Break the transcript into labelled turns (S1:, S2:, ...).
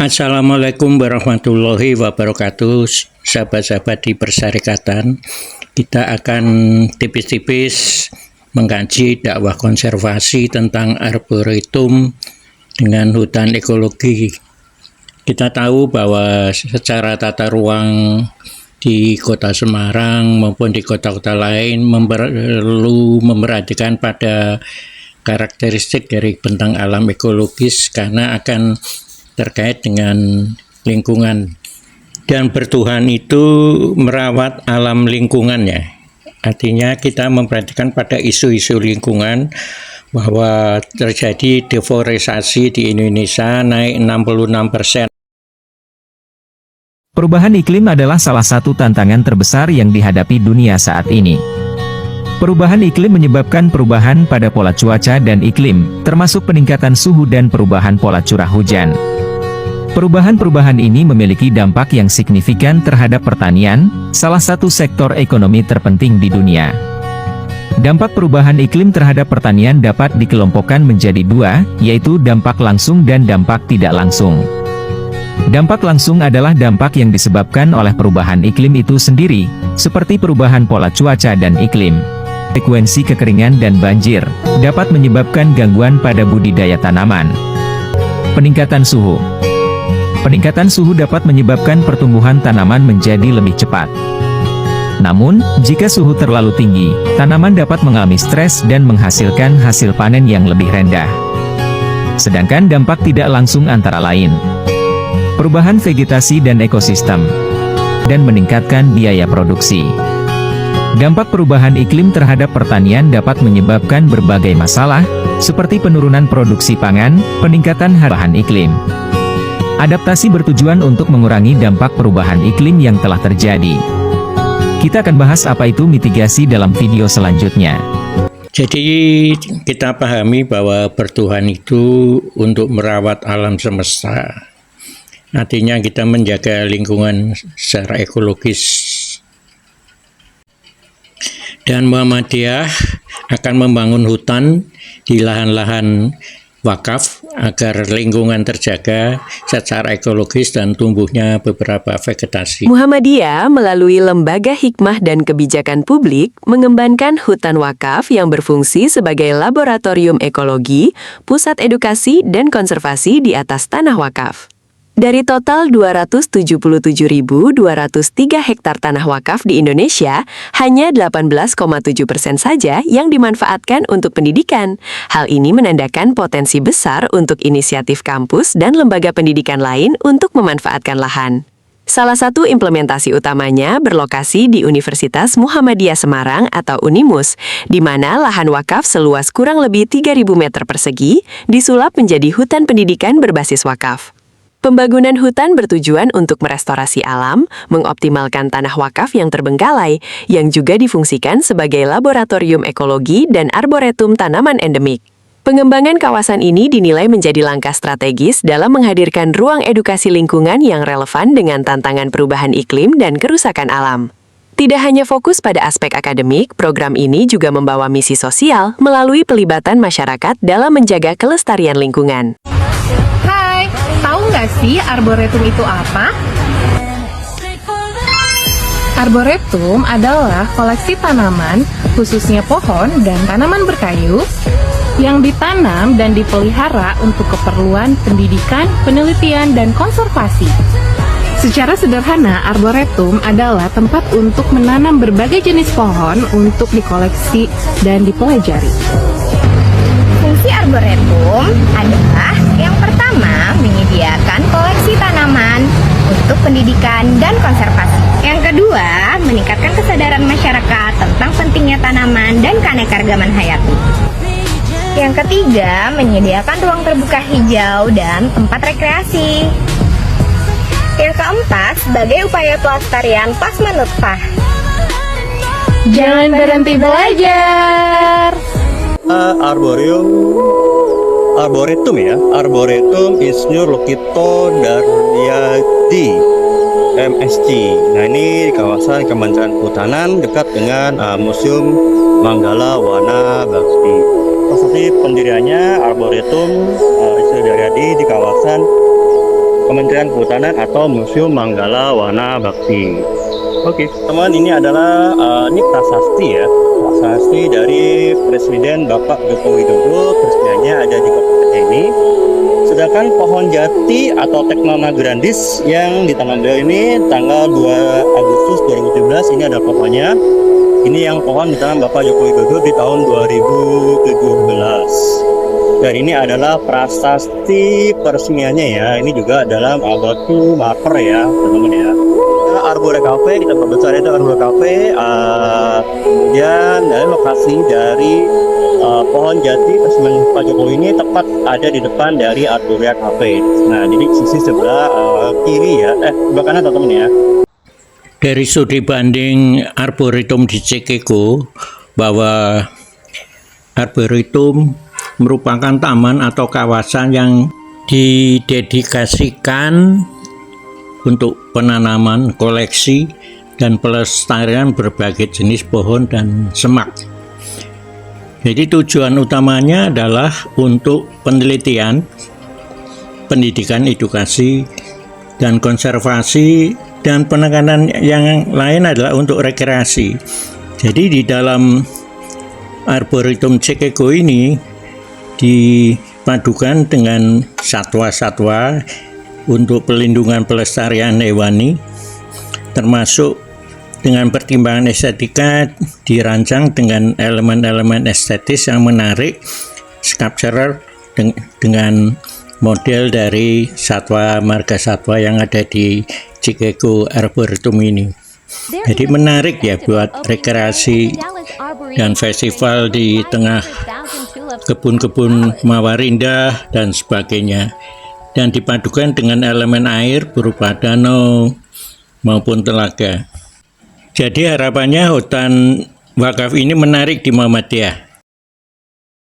S1: Assalamualaikum warahmatullahi wabarakatuh. Sahabat-sahabat di Persyarikatan, kita akan tipis-tipis mengkaji dakwah konservasi tentang arboretum dengan hutan ekologi. Kita tahu bahwa secara tata ruang di Kota Semarang maupun di kota-kota lain perlu memerhatikan pada karakteristik dari bentang alam ekologis karena akan terkait dengan lingkungan. Dan bertuhan itu merawat alam lingkungannya. Artinya kita memperhatikan pada isu-isu lingkungan bahwa terjadi deforestasi di Indonesia naik 66%.
S2: Perubahan iklim adalah salah satu tantangan terbesar yang dihadapi dunia saat ini. Perubahan iklim menyebabkan perubahan pada pola cuaca dan iklim, termasuk peningkatan suhu dan perubahan pola curah hujan. Perubahan-perubahan ini memiliki dampak yang signifikan terhadap pertanian, salah satu sektor ekonomi terpenting di dunia. Dampak perubahan iklim terhadap pertanian dapat dikelompokkan menjadi dua, yaitu dampak langsung dan dampak tidak langsung. Dampak langsung adalah dampak yang disebabkan oleh perubahan iklim itu sendiri, seperti perubahan pola cuaca dan iklim. Frekuensi kekeringan dan banjir dapat menyebabkan gangguan pada budidaya tanaman. Peningkatan suhu. Peningkatan suhu dapat menyebabkan pertumbuhan tanaman menjadi lebih cepat. Namun, jika suhu terlalu tinggi, tanaman dapat mengalami stres dan menghasilkan hasil panen yang lebih rendah. Sedangkan dampak tidak langsung antara lain perubahan vegetasi dan ekosistem, dan meningkatkan biaya produksi. Dampak perubahan iklim terhadap pertanian dapat menyebabkan berbagai masalah, seperti penurunan produksi pangan, peningkatan bahan iklim. Adaptasi bertujuan untuk mengurangi dampak perubahan iklim yang telah terjadi. Kita akan bahas apa itu mitigasi dalam video selanjutnya.
S1: Jadi kita pahami bahwa bertuhan itu untuk merawat alam semesta. Artinya kita menjaga lingkungan secara ekologis. Dan Muhammadiyah akan membangun hutan di lahan-lahan wakaf agar lingkungan terjaga secara ekologis dan tumbuhnya beberapa vegetasi.
S3: Muhammadiyah melalui Lembaga Hikmah dan Kebijakan Publik mengembangkan hutan wakaf yang berfungsi sebagai laboratorium ekologi, pusat edukasi dan konservasi di atas tanah wakaf. Dari total 277.203 hektar tanah wakaf di Indonesia, hanya 18,7% saja yang dimanfaatkan untuk pendidikan. Hal ini menandakan potensi besar untuk inisiatif kampus dan lembaga pendidikan lain untuk memanfaatkan lahan. Salah satu implementasi utamanya berlokasi di Universitas Muhammadiyah Semarang atau Unimus, di mana lahan wakaf seluas kurang lebih 3.000 meter persegi disulap menjadi hutan pendidikan berbasis wakaf. Pembangunan hutan bertujuan untuk merestorasi alam, mengoptimalkan tanah wakaf yang terbengkalai, yang juga difungsikan sebagai laboratorium ekologi dan arboretum tanaman endemik. Pengembangan kawasan ini dinilai menjadi langkah strategis dalam menghadirkan ruang edukasi lingkungan yang relevan dengan tantangan perubahan iklim dan kerusakan alam. Tidak hanya fokus pada aspek akademik, program ini juga membawa misi sosial melalui pelibatan masyarakat dalam menjaga kelestarian lingkungan.
S4: Tahu nggak sih arboretum itu apa? Arboretum adalah koleksi tanaman, khususnya pohon dan tanaman berkayu, yang ditanam dan dipelihara untuk keperluan pendidikan, penelitian, dan konservasi. Secara sederhana, arboretum adalah tempat untuk menanam berbagai jenis pohon untuk dikoleksi dan dipelajari.
S5: Fungsi arboretum adalah yang pertama, menyediakan koleksi tanaman untuk pendidikan dan konservasi. Yang kedua, meningkatkan kesadaran masyarakat tentang pentingnya tanaman dan keanekaragaman hayati. Yang ketiga, menyediakan ruang terbuka hijau dan tempat rekreasi. Yang keempat, sebagai upaya pelestarian plasma nutfah.
S4: Jangan berhenti belajar!
S6: Arboretum Insinyur Lokito Daryadi MSc. Nah, ini di kawasan Kementerian Kehutanan dekat dengan Museum Manggala Wana Bakti. Seperti pendiriannya Arboretum Insinyur Daryadi di kawasan Kementerian Kehutanan atau Museum Manggala Wana Bakti. Oke, teman, ini adalah ini prasasti ya, prasasti dari Presiden Bapak Joko Widodo. Persediaannya ada di kabupaten ini. Sedangkan pohon jati atau Tecmama grandis yang ditanam beliau ini tanggal 2 Agustus 2017, ini ada pohonnya. Ini yang pohon ditanam Bapak Joko Widodo di tahun 2017. Dan ini adalah prasasti peresmiannya ya. Ini juga adalah batu marmer ya, teman-teman ya. Arbore Cafe, kita perbesar itu Arbore Cafe. Kemudian dari lokasi dari pohon jati presiden Pak Jokowi ini tepat ada di depan dari Arbore Cafe. Nah, jadi sisi sebelah kiri ya, sebelah kanan teman-teman ya.
S1: Dari studi banding Arboretum di Cikeko bahwa Arboretum merupakan taman atau kawasan yang didedikasikan untuk penanaman, koleksi, dan pelestarian berbagai jenis pohon dan semak. Jadi tujuan utamanya adalah untuk penelitian, pendidikan, edukasi, dan konservasi, dan penekanan yang lain adalah untuk rekreasi. Jadi di dalam Arboretum Cikeko ini dipadukan dengan satwa-satwa untuk pelindungan pelestarian hewani, termasuk dengan pertimbangan estetika dirancang dengan elemen-elemen estetis yang menarik, sculptural dengan model dari satwa marga satwa yang ada di Cikeko Arboretum ini. Jadi menarik ya buat rekreasi dan festival di tengah kebun-kebun mawar indah dan sebagainya. Dan dipadukan dengan elemen air berupa danau maupun telaga. Jadi harapannya hutan wakaf ini menarik di Muhammadiyah.